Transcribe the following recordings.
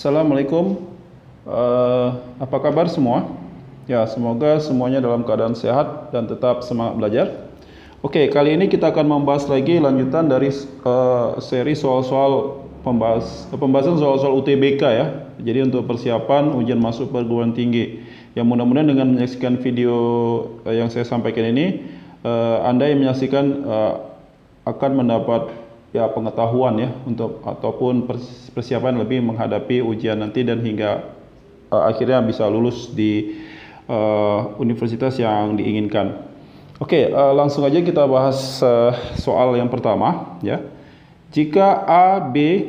Assalamualaikum. Apa kabar semua? Ya, semoga semuanya dalam keadaan sehat dan tetap semangat belajar. Oke, kali ini kita akan membahas lagi lanjutan dari seri soal-soal pembahasan soal-soal UTBK ya. Jadi untuk persiapan ujian masuk perguruan tinggi. Yang mudah-mudahan dengan menyaksikan video yang saya sampaikan ini, Anda yang menyaksikan akan mendapat ya pengetahuan ya untuk ataupun persiapan lebih menghadapi ujian nanti dan hingga akhirnya bisa lulus di universitas yang diinginkan. Oke, langsung aja kita bahas soal yang pertama ya. Jika A, B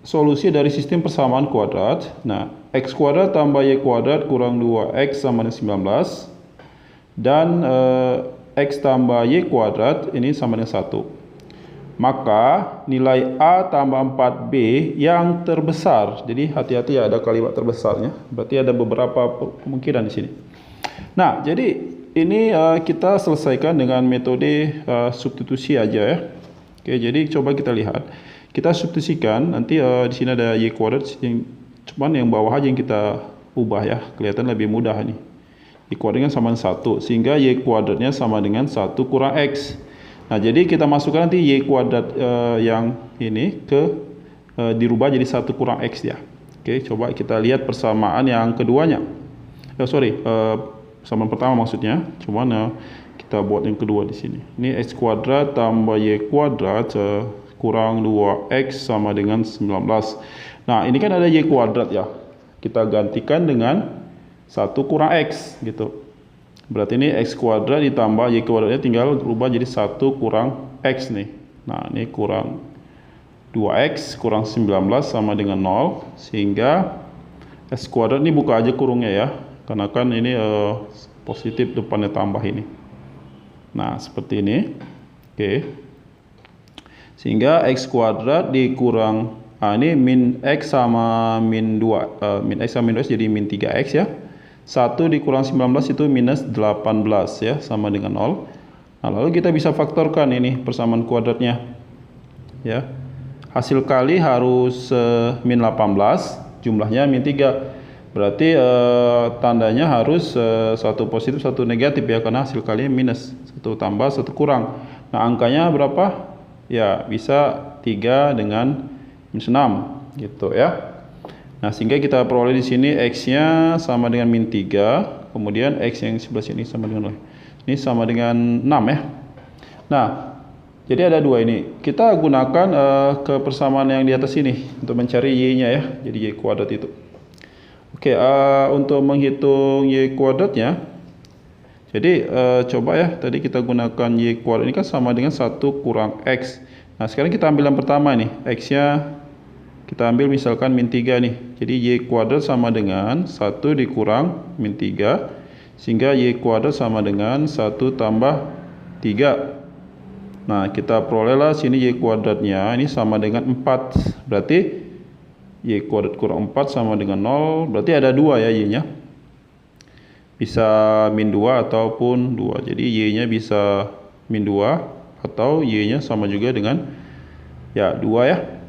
solusi dari sistem persamaan kuadrat, nah x kuadrat tambah y kuadrat kurang 2x sama dengan 19 dan x tambah y kuadrat ini sama dengan 1. Maka nilai A tambah 4B yang terbesar. Jadi hati-hati ya, ada kalimat terbesarnya. Berarti ada beberapa kemungkinan di sini. Nah, jadi ini kita selesaikan dengan metode substitusi aja ya. Oke, jadi coba kita lihat. Kita substitusikan, nanti di sini ada y kuadrat, cuman yang bawah aja yang kita ubah ya. Kelihatan lebih mudah nih. Y kuadratnya sama dengan 1, sehingga y kuadratnya sama dengan 1 kurang x. Nah, jadi kita masukkan nanti y kuadrat yang ini dirubah jadi 1 kurang x ya. Oke, coba kita lihat persamaan yang keduanya. Persamaan pertama maksudnya. Cuman kita buat yang kedua di sini. Ini x kuadrat tambah y kuadrat kurang 2x sama dengan 19. Nah, ini kan ada y kuadrat ya. Kita gantikan dengan 1 kurang x gitu. Berarti ini x kuadrat ditambah y kuadratnya tinggal berubah jadi 1 kurang x nih. Nah, ini kurang 2x kurang 19 sama dengan 0. Sehingga x kuadrat ini buka aja kurungnya ya. Karena kan ini positif depannya tambah ini. Nah, seperti ini. Oke. Sehingga x kuadrat dikurang, ini min x sama min 2. Min x sama min 2 jadi min 3x ya. 1 dikurang 19 itu minus 18 ya, sama dengan 0. Nah, lalu kita bisa faktorkan ini persamaan kuadratnya. Ya. Hasil kali harus min 18, jumlahnya min 3. Berarti tandanya harus satu positif, satu negatif ya, karena hasil kalinya minus. 1 tambah, 1 kurang. Nah, angkanya berapa? Ya, bisa 3 dengan minus 6 gitu ya. Nah, sehingga kita peroleh di sini x-nya sama dengan min 3, kemudian x yang sebelah sini sama dengan 0. Ini sama dengan 6 ya. Nah, jadi ada dua ini. Kita gunakan ke persamaan yang di atas ini untuk mencari y-nya ya. Jadi y kuadrat itu. Oke, untuk menghitung y kuadratnya. Jadi coba ya, tadi kita gunakan y kuadrat ini kan sama dengan 1 kurang x. Nah, sekarang kita ambil yang pertama nih, x-nya kita ambil misalkan min 3 nih. Jadi y kuadrat sama dengan 1 dikurang min 3. Sehingga y kuadrat sama dengan 1 tambah 3. Nah, kita perolehlah sini y kuadratnya. Ini sama dengan 4. Berarti y kuadrat kurang 4 sama dengan 0. Berarti ada 2 ya y-nya. Bisa min 2 ataupun 2. Jadi y-nya bisa min 2. Atau y-nya sama juga dengan ya 2 ya.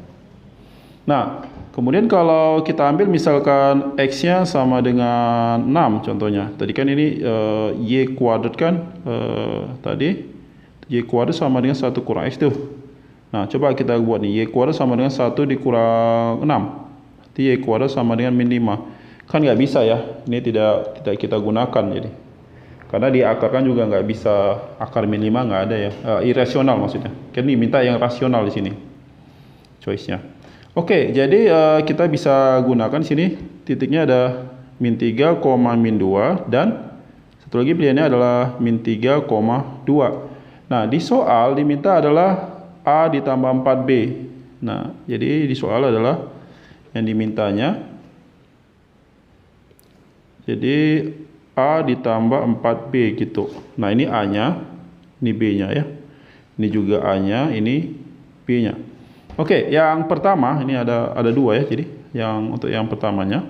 Nah, kemudian kalau kita ambil misalkan x-nya sama dengan 6 contohnya. Tadi kan ini y kuadrat kan tadi y kuadrat sama dengan 1 kurang x tuh. Nah, coba kita buat nih, y kuadrat sama dengan 1 dikurang 6. Berarti y kuadrat sama dengan min 5. Kan nggak bisa ya. Ini tidak kita gunakan jadi. Karena diakarkan juga nggak bisa, akar min 5 nggak ada ya. Irasional maksudnya. Kan diminta yang rasional di sini. Choice-nya. Oke, jadi kita bisa gunakan sini titiknya ada min 3, min 2 dan satu lagi pilihannya adalah min 3, 2. Nah, di soal diminta adalah A ditambah 4B. Nah, jadi di soal adalah yang dimintanya. Jadi A ditambah 4B gitu. Nah, ini A-nya, ini B-nya ya. Ini juga A-nya, ini B-nya. Oke, yang pertama ini ada 2 ya. Jadi untuk yang pertamanya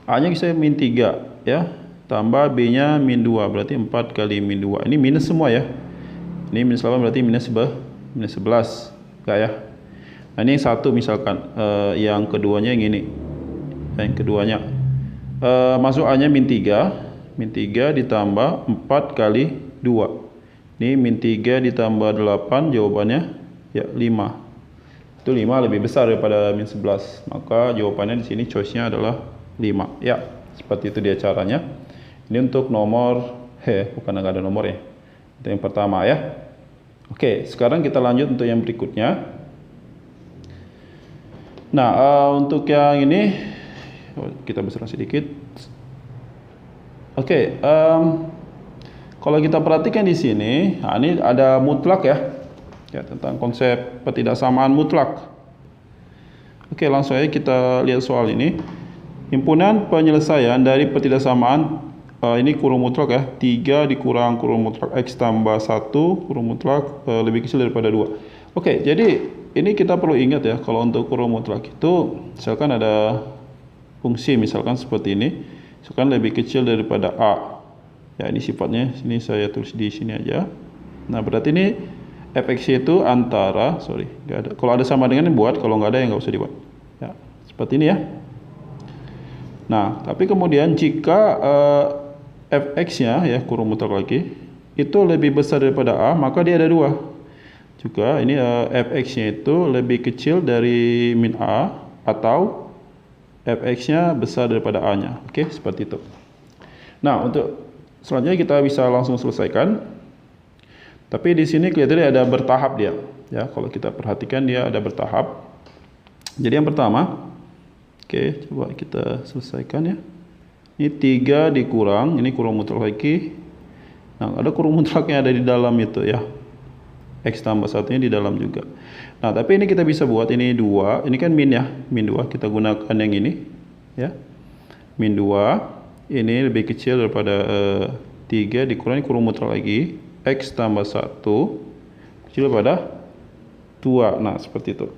A-nya bisa min 3 ya, tambah B-nya min 2, berarti 4 kali min 2. Ini minus semua ya. Ini minus 8 berarti minus 11. Enggak ya. Nah, ini satu misalkan, yang keduanya yang ini. Yang keduanya masuk A nya min 3 ditambah 4 kali 2. Ini min 3 ditambah 8 jawabannya ya 5. Itu 5 lebih besar daripada min 11. Maka jawabannya di sini choice-nya adalah 5. Ya, seperti itu dia caranya. Ini untuk nomor bukan enggak ada nomor ya. Itu yang pertama ya. Oke, sekarang kita lanjut untuk yang berikutnya. Nah, untuk yang ini kita besarkan sedikit. Oke, kalau kita perhatikan di sini, nah ini ada mutlak ya. Ya, tentang konsep ketidaksamaan mutlak. Oke, langsung aja kita lihat soal ini. Himpunan penyelesaian dari ketidaksamaan ini kurung mutlak ya. 3 dikurang kurung mutlak X tambah 1 kurung mutlak lebih kecil daripada 2. Oke, jadi ini kita perlu ingat ya, kalau untuk kurung mutlak itu misalkan ada fungsi misalkan seperti ini, misalkan lebih kecil daripada A. Ya, ini sifatnya, sini saya tulis di sini aja. Nah, berarti ini fx itu antara, nggak ada. Kalau ada sama dengan buat, kalau nggak ada ya nggak usah dibuat. Ya, seperti ini ya. Nah, tapi kemudian jika fx-nya ya kurung mutlak lagi itu lebih besar daripada A, maka dia ada 2. Juga ini fx-nya itu lebih kecil dari min A atau fx-nya besar daripada A-nya. Oke, seperti itu. Nah, untuk selanjutnya kita bisa langsung selesaikan. Tapi di sini kelihatannya ada bertahap dia. Ya, kalau kita perhatikan dia ada bertahap. Jadi yang pertama, oke, coba kita selesaikan ya. Ini 3 dikurang, ini kurung mutlak lagi. Nah, ada kurung mutlaknya ada di dalam itu ya. X tambah 1-nya di dalam juga. Nah, tapi ini kita bisa buat ini 2. Ini kan min ya, min 2. Kita gunakan yang ini ya. Min 2 ini lebih kecil daripada 3 dikurang kurung mutlak lagi. X tambah 1 kecil daripada 2. Nah, seperti itu.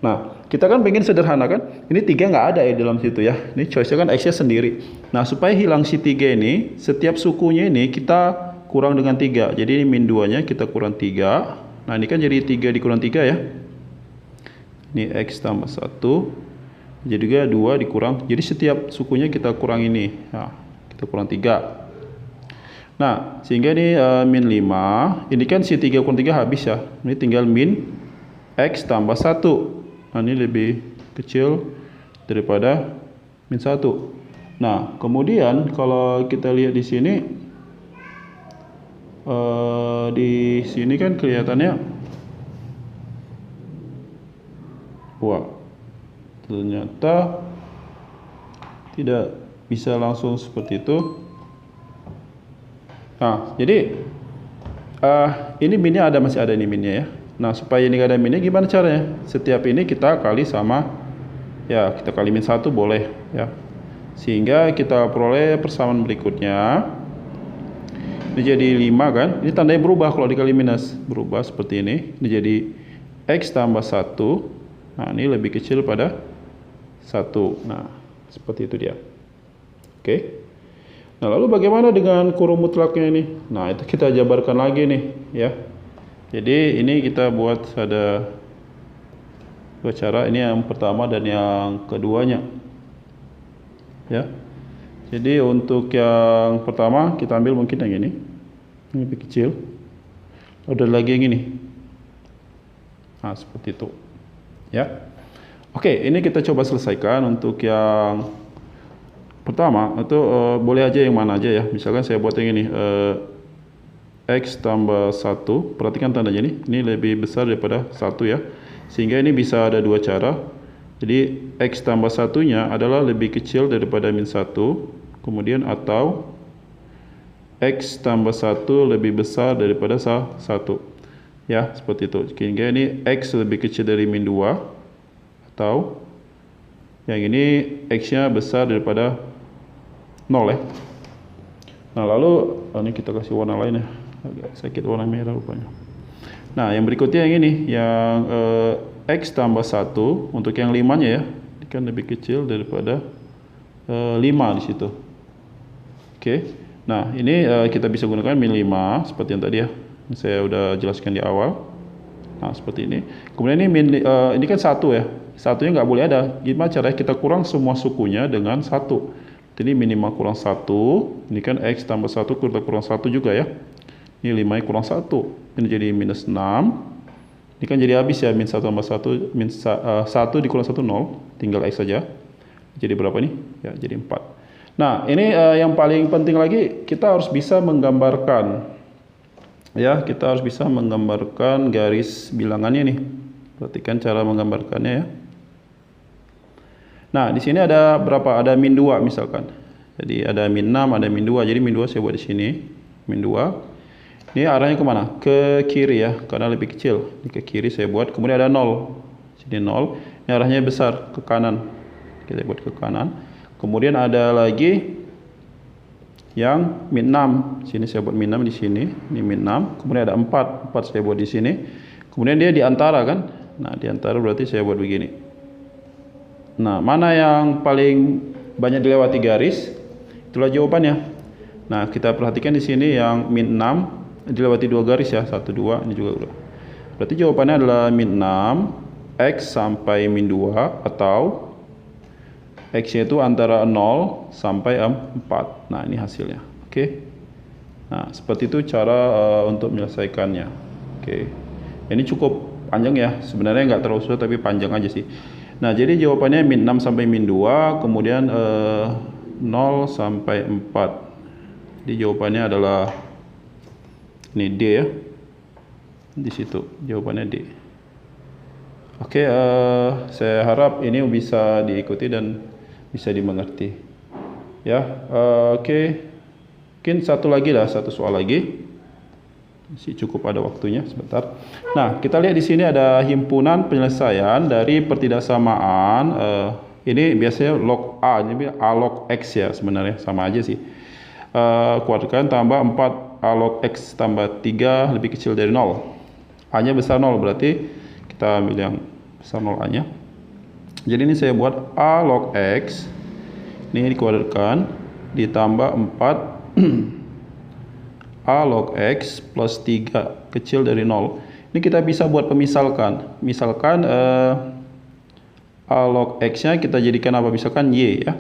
Nah, kita kan pengen sederhana kan. Ini 3 nggak ada ya dalam situ ya. Ini choice-nya kan X-nya sendiri. Nah, supaya hilang si 3 ini, setiap sukunya ini kita kurang dengan 3. Jadi ini min 2-nya kita kurang 3. Nah, ini kan jadi 3 dikurang 3 ya. Ini X tambah 1. Jadi juga 2 dikurang. Jadi setiap sukunya kita kurang ini. Nah, kita kurang 3. Nah, sehingga ini min 5. Ini kan si 3 kurang 3 habis ya. Ini tinggal min X tambah 1. Nah, ini lebih kecil daripada min 1. Nah, kemudian kalau kita lihat di sini kan kelihatannya wah, ternyata tidak bisa langsung seperti itu. Nah, jadi ini minnya masih ada ini minnya ya. Nah, supaya ini nggak ada minnya gimana caranya? Setiap ini kita kali sama ya, kita kali min 1 boleh ya. Sehingga kita peroleh persamaan berikutnya. Ini jadi 5 kan? Ini tandanya berubah kalau dikali minus. Berubah seperti ini. Ini jadi X tambah 1. Nah, ini lebih kecil pada 1. Nah, seperti itu dia. Oke. Nah, lalu bagaimana dengan kurung mutlaknya ini? Nah, itu kita jabarkan lagi nih ya. Jadi ini kita buat ada dua cara. Ini yang pertama dan yang keduanya. Ya. Jadi untuk yang pertama kita ambil mungkin yang ini. Ini lebih kecil. Ada lagi yang ini. Nah, seperti itu. Ya. Oke, ini kita coba selesaikan untuk yang pertama itu boleh aja yang mana aja ya. Misalkan saya buat yang ini X tambah 1. Perhatikan tandanya ini lebih besar daripada 1 ya. Sehingga ini bisa ada dua cara. Jadi X tambah 1-nya adalah lebih kecil daripada min 1. Kemudian atau X tambah 1 lebih besar daripada 1. Ya, seperti itu. Sehingga ini X lebih kecil dari min 2. Atau yang ini X-nya besar daripada 0 ya. Nah, lalu ini kita kasih warna lain ya. Agak sakit warna merah rupanya. Nah, yang berikutnya yang ini, yang X tambah 1 untuk yang 5-nya ya. Ini kan lebih kecil daripada 5 di situ. Oke. Nah, ini kita bisa gunakan min 5 seperti yang tadi ya. Saya udah jelaskan di awal. Nah, seperti ini. Kemudian ini kan 1 ya. Satunya nggak boleh ada. Gimana caranya kita kurang semua sukunya dengan 1? Ini minimal kurang 1. Ini kan X tambah 1 kita kurang 1 juga ya. Ini 5 kurang 1. Ini jadi minus 6. Ini kan jadi habis ya, min 1 tambah 1, 1 dikurang 1, 0. Tinggal X saja. Jadi berapa nih? Ya, jadi 4. Nah, ini yang paling penting lagi, kita harus bisa menggambarkan. Ya, kita harus bisa menggambarkan garis bilangannya nih. Perhatikan cara menggambarkannya ya. Nah, di sini ada berapa? Ada min 2 misalkan. Jadi ada min 6, ada min 2. Jadi min 2 saya buat di sini. Min 2. Ini arahnya kemana? Ke kiri ya, karena lebih kecil. Ini ke kiri saya buat. Kemudian ada 0. Sini 0. Ini arahnya besar, ke kanan. Kita buat ke kanan. Kemudian ada lagi yang min 6. Sini saya buat min 6 di sini. Ini min 6. Kemudian ada 4. 4 saya buat di sini. Kemudian dia di antara kan? Nah, di antara berarti saya buat begini. Nah, mana yang paling banyak dilewati garis? Itulah jawabannya. Nah, kita perhatikan di sini yang min 6 dilewati 2 garis ya. 1, 2, ini juga udah. Berarti jawabannya adalah min 6 X sampai min 2 atau X-nya itu antara 0 sampai 4. Nah, ini hasilnya. Oke. Nah, seperti itu cara untuk menyelesaikannya. Oke. Ini cukup panjang ya. Sebenarnya nggak terlalu susah tapi panjang aja sih. Nah, jadi jawabannya min 6 sampai min 2, kemudian 0 sampai 4. Jadi jawabannya adalah ini D ya. Di situ jawabannya D. Oke, saya harap ini bisa diikuti dan bisa dimengerti. Ya, oke. Mungkin satu soal lagi. Masih cukup ada waktunya sebentar. Nah, kita lihat di sini ada himpunan penyelesaian dari pertidaksamaan. Ini biasanya log A, ini A log X ya sebenarnya, sama aja sih. Kuadratkan tambah 4 A log X tambah 3 lebih kecil dari 0. A-nya besar 0, berarti kita ambil yang besar 0 A-nya. Jadi ini saya buat A log X. Ini dikuadratkan ditambah 4 A log X plus 3 kecil dari 0. Ini kita bisa buat pemisalkan. Misalkan A log X-nya kita jadikan apa? Misalkan Y ya.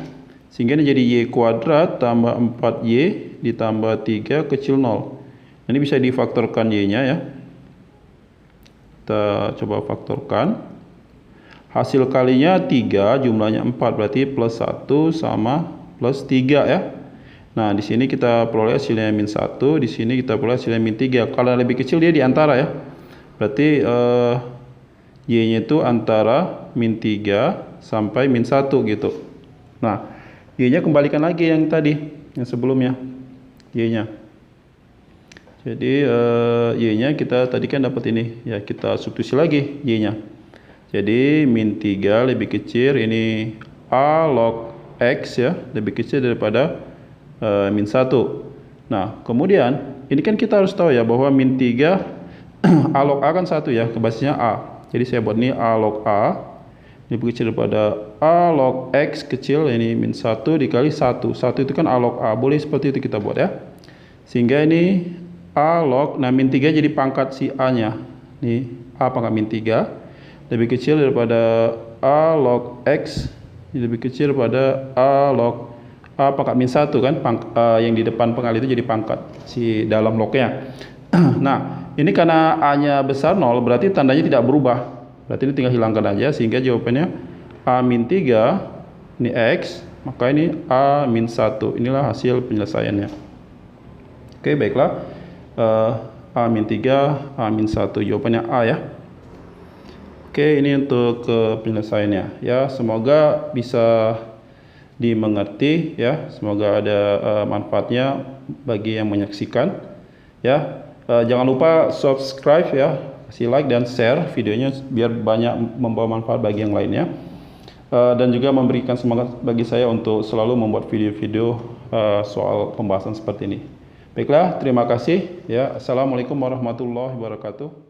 Sehingga ini jadi Y kuadrat tambah 4Y ditambah 3 kecil 0. Ini bisa difaktorkan Y-nya ya. Kita coba faktorkan. Hasil kalinya 3, jumlahnya 4. Berarti plus 1 sama plus 3 ya. Nah, di sini kita peroleh hasilnya min 1. Di sini kita peroleh hasilnya min 3. Kalau lebih kecil dia di antara ya. Berarti Y-nya itu antara min 3 sampai min 1 gitu. Nah, Y-nya kembalikan lagi yang tadi, yang sebelumnya. Y-nya. Jadi Y-nya kita tadi kan dapat ini. Ya, kita substitusi lagi Y-nya. Jadi min 3 lebih kecil, ini A log X ya, lebih kecil daripada min 1. Nah, kemudian ini kan kita harus tahu ya bahwa min 3 A log A kan 1 ya, kebasisnya A. Jadi saya buat ini A log A lebih kecil daripada A log X kecil, ini min 1 dikali 1. 1 itu kan A log A. Boleh seperti itu kita buat ya. Sehingga ini A log, nah min 3 jadi pangkat si A-nya. Ini A pangkat min 3 lebih kecil daripada A log X, lebih kecil daripada A log A pangkat min 1 kan. Yang di depan pangkat itu jadi pangkat si dalam lognya. Nah, ini karena A-nya besar 0, berarti tandanya tidak berubah. Berarti ini tinggal hilangkan aja, sehingga jawabannya A min 3, ini X, maka ini A min 1. Inilah hasil penyelesaiannya. Oke, baiklah. A min 3, A min 1. Jawabannya A ya. Oke, ini untuk penyelesaiannya. Ya, semoga bisa dimengerti ya. Semoga ada manfaatnya bagi yang menyaksikan. Ya, jangan lupa subscribe ya. Kasih like dan share videonya biar banyak membawa manfaat bagi yang lainnya, dan juga memberikan semangat bagi saya untuk selalu membuat video-video soal pembahasan seperti ini. Baiklah, terima kasih ya. Assalamualaikum warahmatullahi wabarakatuh.